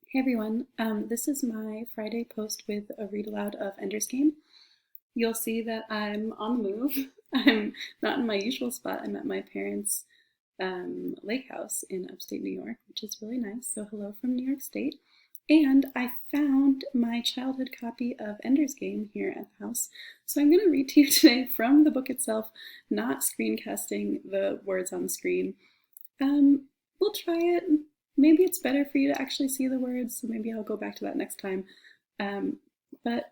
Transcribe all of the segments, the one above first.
Hey everyone, this is my Friday post with a read aloud of Ender's Game. You'll see that I'm on the move. I'm not in my usual spot. I'm at my parents' lake house in upstate New York, which is really nice. So hello from New York State. And I found my childhood copy of Ender's Game here at the house. So I'm going to read to you today from the book itself, not screencasting the words on the screen. We'll try it. Maybe it's better for you to actually see the words, so maybe I'll go back to that next time. But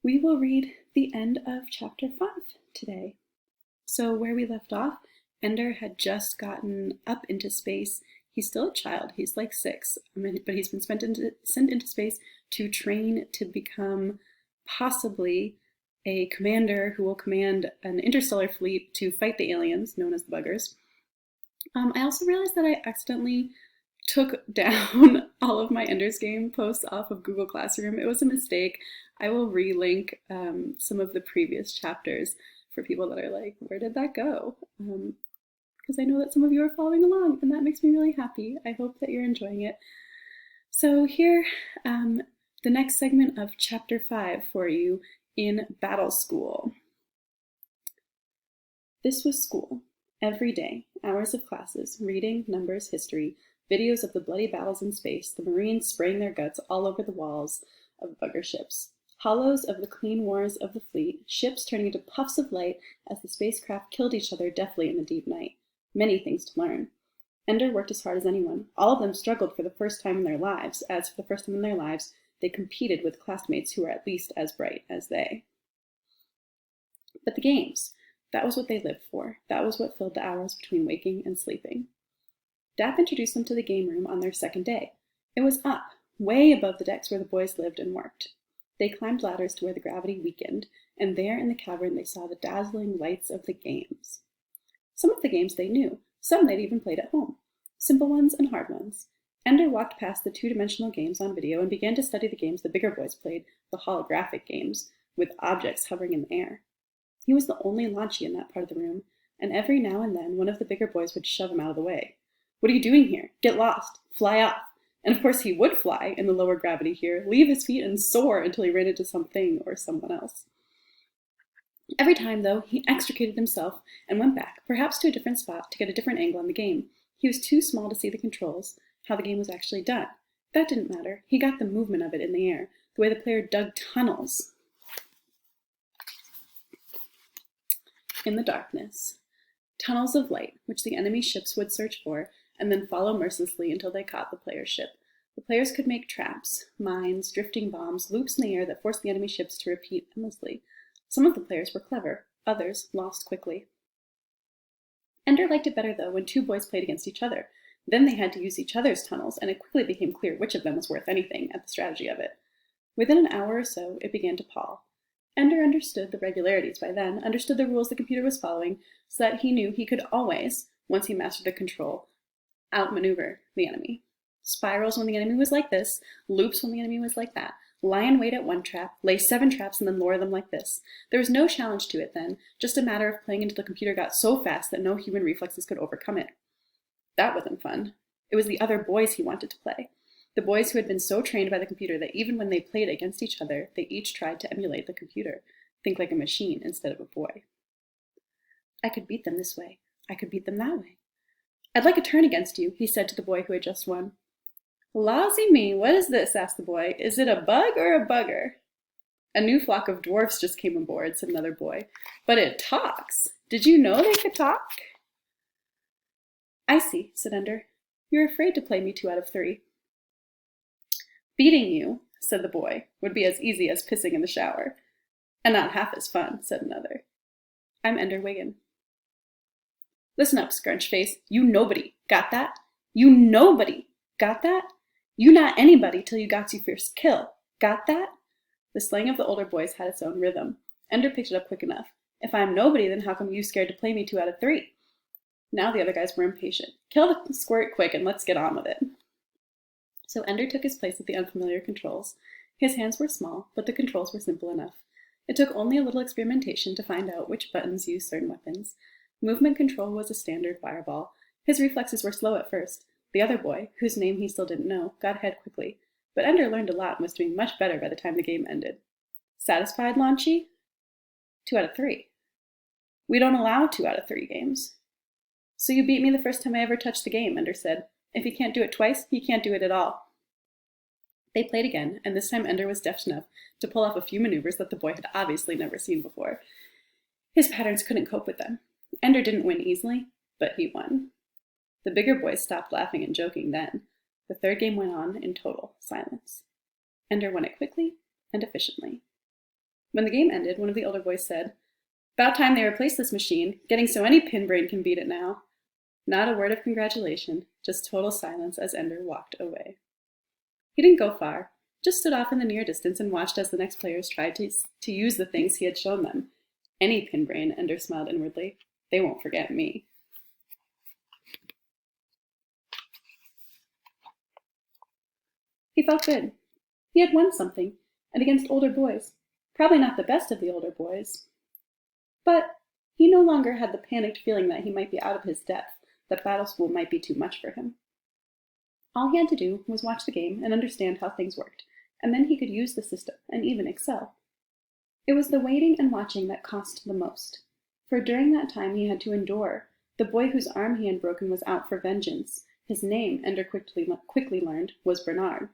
we will read the end of chapter 5 today. So where we left off, Ender had just gotten up into space. He's still a child, he's like 6, but he's been sent into space to train to become possibly a commander who will command an interstellar fleet to fight the aliens, known as the Buggers. I also realized that I accidentally took down all of my Ender's Game posts off of Google Classroom. It was a mistake. I will relink some of the previous chapters for people that are like, where did that go? Because I know that some of you are following along, and that makes me really happy. I hope that you're enjoying it. So here, the next segment of chapter 5 for you in Battle School. This was school. Every day, hours of classes, reading, numbers, history, videos of the bloody battles in space, the Marines spraying their guts all over the walls of Bugger ships, hollows of the clean wars of the fleet, ships turning into puffs of light as the spacecraft killed each other deftly in the deep night. Many things to learn. Ender worked as hard as anyone. All of them struggled for the first time in their lives, as for the first time in their lives, they competed with classmates who were at least as bright as they. But the games, that was what they lived for. That was what filled the hours between waking and sleeping. Dap introduced them to the game room on their second day. It was up, way above the decks where the boys lived and worked. They climbed ladders to where the gravity weakened, and there in the cavern they saw the dazzling lights of the games. Some of the games they knew, some they'd even played at home. Simple ones and hard ones. Ender walked past the two-dimensional games on video and began to study the games the bigger boys played, the holographic games, with objects hovering in the air. He was the only Launchy in that part of the room, and every now and then one of the bigger boys would shove him out of the way. What are you doing here? Get lost. Fly off. And of course he would fly in the lower gravity here, leave his feet and soar until he ran into something or someone else. Every time, though, he extricated himself and went back, perhaps to a different spot, to get a different angle on the game. He was too small to see the controls, how the game was actually done. That didn't matter. He got the movement of it in the air, the way the player dug tunnels in the darkness. Tunnels of light, which the enemy ships would search for, and then follow mercilessly until they caught the player's ship. The players could make traps, mines, drifting bombs, loops in the air that forced the enemy ships to repeat endlessly. Some of the players were clever, others lost quickly. Ender liked it better, though, when two boys played against each other. Then they had to use each other's tunnels, and it quickly became clear which of them was worth anything at the strategy of it. Within an hour or so, it began to pall. Ender understood the regularities by then, understood the rules the computer was following, so that he knew he could always, once he mastered the control, outmaneuver the enemy. Spirals when the enemy was like this, loops when the enemy was like that. Lie in wait at one trap, lay 7 traps, and then lure them like this. There was no challenge to it then, just a matter of playing until the computer got so fast that no human reflexes could overcome it. That wasn't fun. It was the other boys he wanted to play. The boys who had been so trained by the computer that even when they played against each other, they each tried to emulate the computer, think like a machine instead of a boy. I could beat them this way. I could beat them that way. I'd like a turn against you, he said to the boy who had just won. Lousy me, what is this? Asked the boy. Is it a bug or a bugger? A new flock of dwarfs just came aboard, said another boy. But it talks. Did you know they could talk? I see, said Ender. You're afraid to play me 2 out of 3. Beating you, said the boy, would be as easy as pissing in the shower. And not half as fun, said another. I'm Ender Wiggin. Listen up, Scrunchface. You nobody. Got that? You nobody. Got that? You not anybody till you got your first kill. Got that? The slang of the older boys had its own rhythm. Ender picked it up quick enough. If I'm nobody, then how come you scared to play me 2 out of 3? Now the other guys were impatient. Kill the squirt quick and let's get on with it. So Ender took his place at the unfamiliar controls. His hands were small, but the controls were simple enough. It took only a little experimentation to find out which buttons used certain weapons. Movement control was a standard fireball. His reflexes were slow at first, The other boy, whose name he still didn't know, got ahead quickly, but Ender learned a lot and was doing much better by the time the game ended. Satisfied, Launchy? 2 out of 3. We don't allow 2 out of 3 games. So you beat me the first time I ever touched the game, Ender said. If he can't do it twice, he can't do it at all. They played again, and this time Ender was deft enough to pull off a few maneuvers that the boy had obviously never seen before. His patterns couldn't cope with them. Ender didn't win easily, but he won. The bigger boys stopped laughing and joking then. The third game went on in total silence. Ender won it quickly and efficiently. When the game ended, one of the older boys said, "About time they replaced this machine, getting so any pinbrain can beat it now." Not a word of congratulation, just total silence as Ender walked away. He didn't go far, just stood off in the near distance and watched as the next players tried to use the things he had shown them. Any pinbrain, Ender smiled inwardly. They won't forget me. He felt good. He had won something, and against older boys. Probably not the best of the older boys. But he no longer had the panicked feeling that he might be out of his depth, that battle school might be too much for him. All he had to do was watch the game and understand how things worked, and then he could use the system and even excel. It was the waiting and watching that cost the most, for during that time he had to endure. The boy whose arm he had broken was out for vengeance. His name, Ender quickly learned, was Bernard.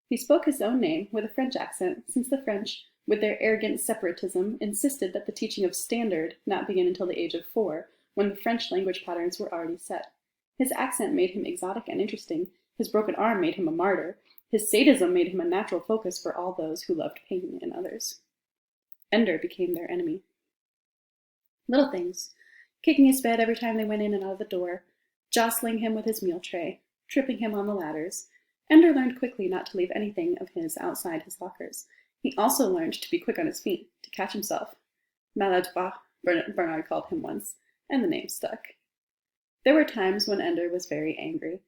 He spoke his own name with a French accent, since the French, with their arrogant separatism, insisted that the teaching of standard not begin until the age of 4, when the French language patterns were already set. His accent made him exotic and interesting. His broken arm made him a martyr. His sadism made him a natural focus for all those who loved pain in others. Ender became their enemy. Little things, kicking his bed every time they went in and out of the door, jostling him with his meal tray, tripping him on the ladders. Ender learned quickly not to leave anything of his outside his lockers. He also learned to be quick on his feet, to catch himself. Maladroit, Bernard called him once, and the name stuck. There were times when Ender was very angry.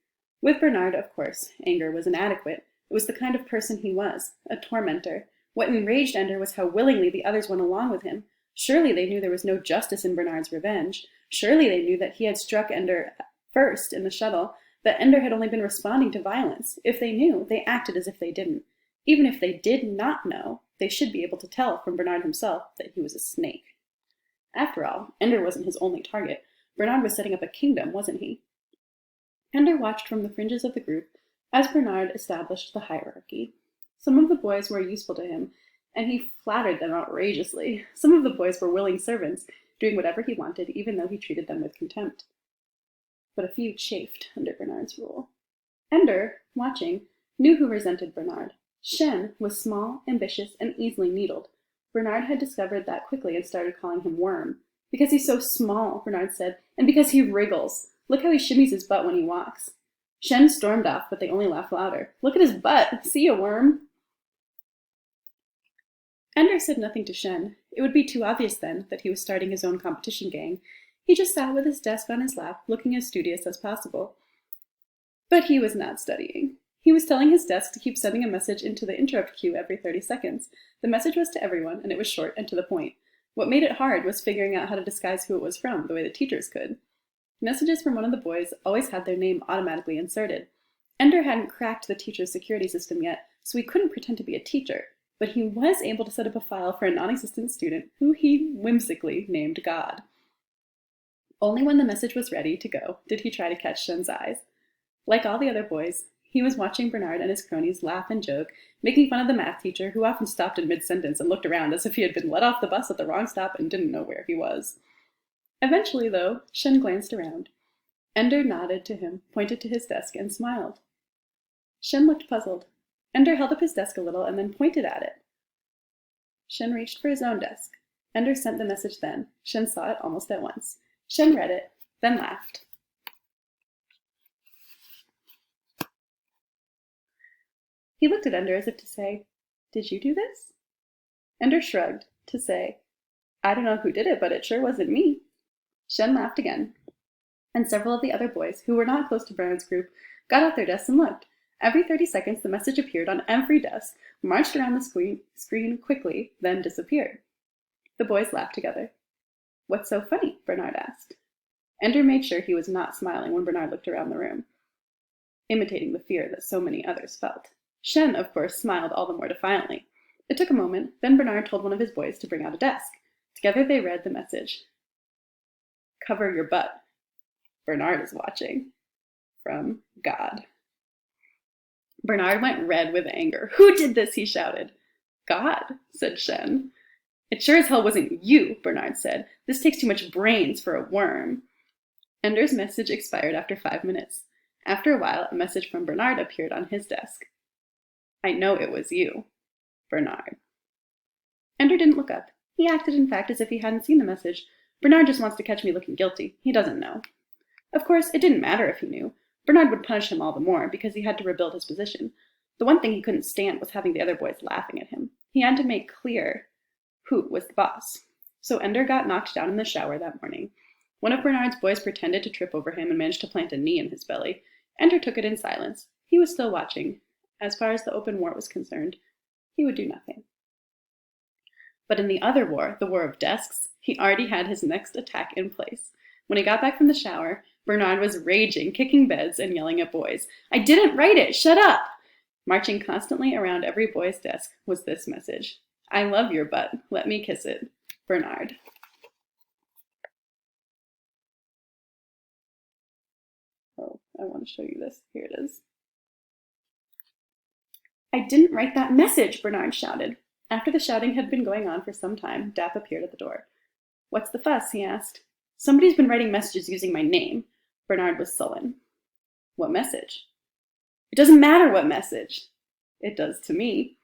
With Bernard, of course, anger was inadequate. It was the kind of person he was, a tormentor. What enraged Ender was how willingly the others went along with him. Surely they knew there was no justice in Bernard's revenge. Surely they knew that he had struck Ender first in the shuttle, that Ender had only been responding to violence. If they knew, they acted as if they didn't. Even if they did not know, they should be able to tell from Bernard himself that he was a snake. After all, Ender wasn't his only target. Bernard was setting up a kingdom, wasn't he? Ender watched from the fringes of the group as Bernard established the hierarchy. Some of the boys were useful to him, and he flattered them outrageously. Some of the boys were willing servants, doing whatever he wanted, even though he treated them with contempt. But a few chafed under Bernard's rule. Ender, watching, knew who resented Bernard. Shen was small, ambitious, and easily needled. Bernard had discovered that quickly and started calling him Worm. "Because he's so small," Bernard said, "and because he wriggles. Look how he shimmies his butt when he walks." Shen stormed off, but they only laughed louder. "Look at his butt! See ya, Worm!" Ender said nothing to Shen. It would be too obvious then that he was starting his own competition gang. He just sat with his desk on his lap, looking as studious as possible. But he was not studying. He was telling his desk to keep sending a message into the interrupt queue every 30 seconds. The message was to everyone, and it was short and to the point. What made it hard was figuring out how to disguise who it was from, the way the teachers could. Messages from one of the boys always had their name automatically inserted. Ender hadn't cracked the teacher's security system yet, so he couldn't pretend to be a teacher, but he was able to set up a file for a non-existent student who he whimsically named God. Only when the message was ready to go did he try to catch Shen's eyes. Like all the other boys, he was watching Bernard and his cronies laugh and joke, making fun of the math teacher who often stopped in mid-sentence and looked around as if he had been let off the bus at the wrong stop and didn't know where he was. Eventually, though, Shen glanced around. Ender nodded to him, pointed to his desk, and smiled. Shen looked puzzled. Ender held up his desk a little and then pointed at it. Shen reached for his own desk. Ender sent the message then. Shen saw it almost at once. Shen read it, then laughed. He looked at Ender as if to say, "Did you do this?" Ender shrugged, to say, "I don't know who did it, but it sure wasn't me." Shen laughed again, and several of the other boys, who were not close to Bernard's group, got off their desks and looked. Every 30 seconds the message appeared on every desk, marched around the screen quickly, then disappeared. The boys laughed together. "What's so funny?" Bernard asked. Ender made sure he was not smiling when Bernard looked around the room. imitating the fear that so many others felt. Shen, of course, smiled all the more defiantly. It took a moment, then Bernard told one of his boys to bring out a desk. Together they read the message. Cover your butt. Bernard is watching. From God. Bernard went red with anger. Who did this? He shouted. God, said Shen. It sure as hell wasn't you, Bernard said. This takes too much brains for a worm. Ender's message expired after 5 minutes. After a while, a message from Bernard appeared on his desk. I know it was you, Bernard. Ender didn't look up. He acted, in fact, as if he hadn't seen the message. Bernard just wants to catch me looking guilty. He doesn't know. Of course, it didn't matter if he knew. Bernard would punish him all the more, because he had to rebuild his position. The one thing he couldn't stand was having the other boys laughing at him. He had to make clear who was the boss. So Ender got knocked down in the shower that morning. One of Bernard's boys pretended to trip over him and managed to plant a knee in his belly. Ender took it in silence. He was still watching. As far as the open war was concerned, he would do nothing. But in the other war, the war of desks, he already had his next attack in place. When he got back from the shower, Bernard was raging, kicking beds, and yelling at boys. I didn't write it! Shut up! Marching constantly around every boy's desk was this message. I love your butt. Let me kiss it. Bernard. Oh, I want to show you this. Here it is. I didn't write that message, Bernard shouted. After the shouting had been going on for some time, Dap appeared at the door. What's the fuss? He asked. Somebody's been writing messages using my name. Bernard was sullen. What message? It doesn't matter what message. It does to me.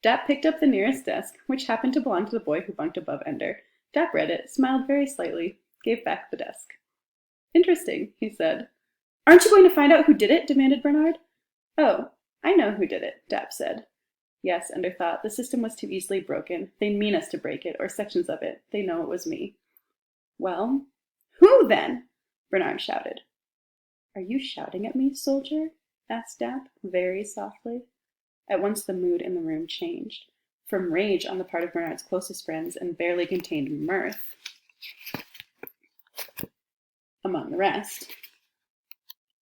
Dap picked up the nearest desk, which happened to belong to the boy who bunked above Ender. Dap read it, smiled very slightly, gave back the desk. Interesting, he said. Aren't you going to find out who did it? Demanded Bernard. Oh, I know who did it, Dap said. Yes, Ender thought, the system was too easily broken. They'd mean us to break it, or sections of it. They know it was me. Well, who then? Bernard shouted. Are you shouting at me, soldier? Asked Dap, very softly. At once the mood in the room changed. From rage on the part of Bernard's closest friends and barely contained mirth among the rest.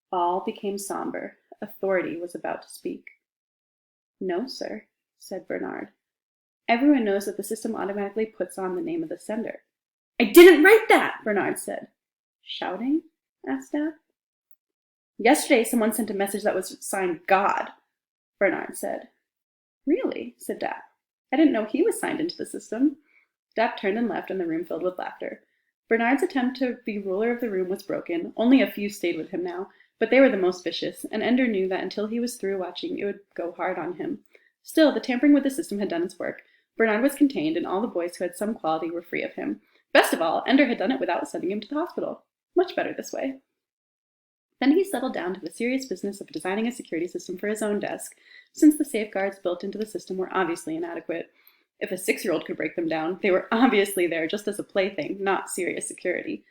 All became somber. Authority was about to speak. No, sir, said Bernard. Everyone knows that the system automatically puts on the name of the sender. I didn't write that, Bernard said. Shouting? Asked Dap. Yesterday someone sent a message that was signed God, Bernard said. Really? Said Dap. I didn't know he was signed into the system. Dap turned and left, and the room filled with laughter. Bernard's attempt to be ruler of the room was broken. Only a few stayed with him now, but they were the most vicious, and Ender knew that until he was through watching, it would go hard on him. Still, the tampering with the system had done its work. Bernard was contained, and all the boys who had some quality were free of him. Best of all, Ender had done it without sending him to the hospital. Much better this way. Then he settled down to the serious business of designing a security system for his own desk, since the safeguards built into the system were obviously inadequate. If a 6-year-old could break them down, they were obviously there just as a plaything, not serious security.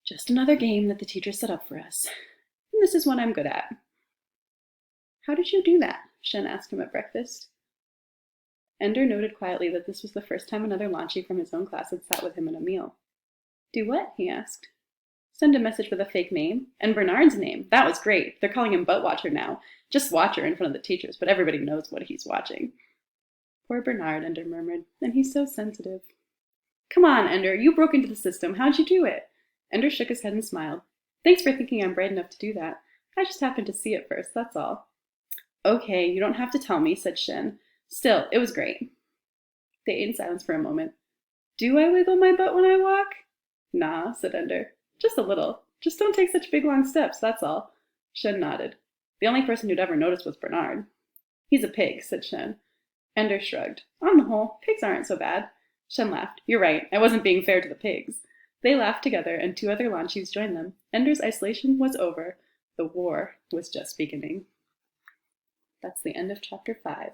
Just another game that the teacher set up for us. And this is what I'm good at. How did you do that? Shen asked him at breakfast. Ender noted quietly that this was the first time another Lanchi from his own class had sat with him at a meal. Do what? He asked. Send a message with a fake name. And Bernard's name. That was great. They're calling him Butt Watcher now. Just Watcher in front of the teachers, but everybody knows what he's watching. Poor Bernard, Ender murmured. And he's so sensitive. Come on, Ender. You broke into the system. How'd you do it? Ender shook his head and smiled. Thanks for thinking I'm bright enough to do that. I just happened to see it first, that's all. Okay, you don't have to tell me, said Shen. Still, it was great. They ate in silence for a moment. Do I wiggle my butt when I walk? Nah, said Ender. Just a little. Just don't take such big long steps, that's all. Shen nodded. The only person who'd ever noticed was Bernard. He's a pig, said Shen. Ender shrugged. On the whole, pigs aren't so bad. Shen laughed. You're right, I wasn't being fair to the pigs. They laughed together, and 2 other Lanchis joined them. Ender's isolation was over. The war was just beginning. That's the end of chapter 5.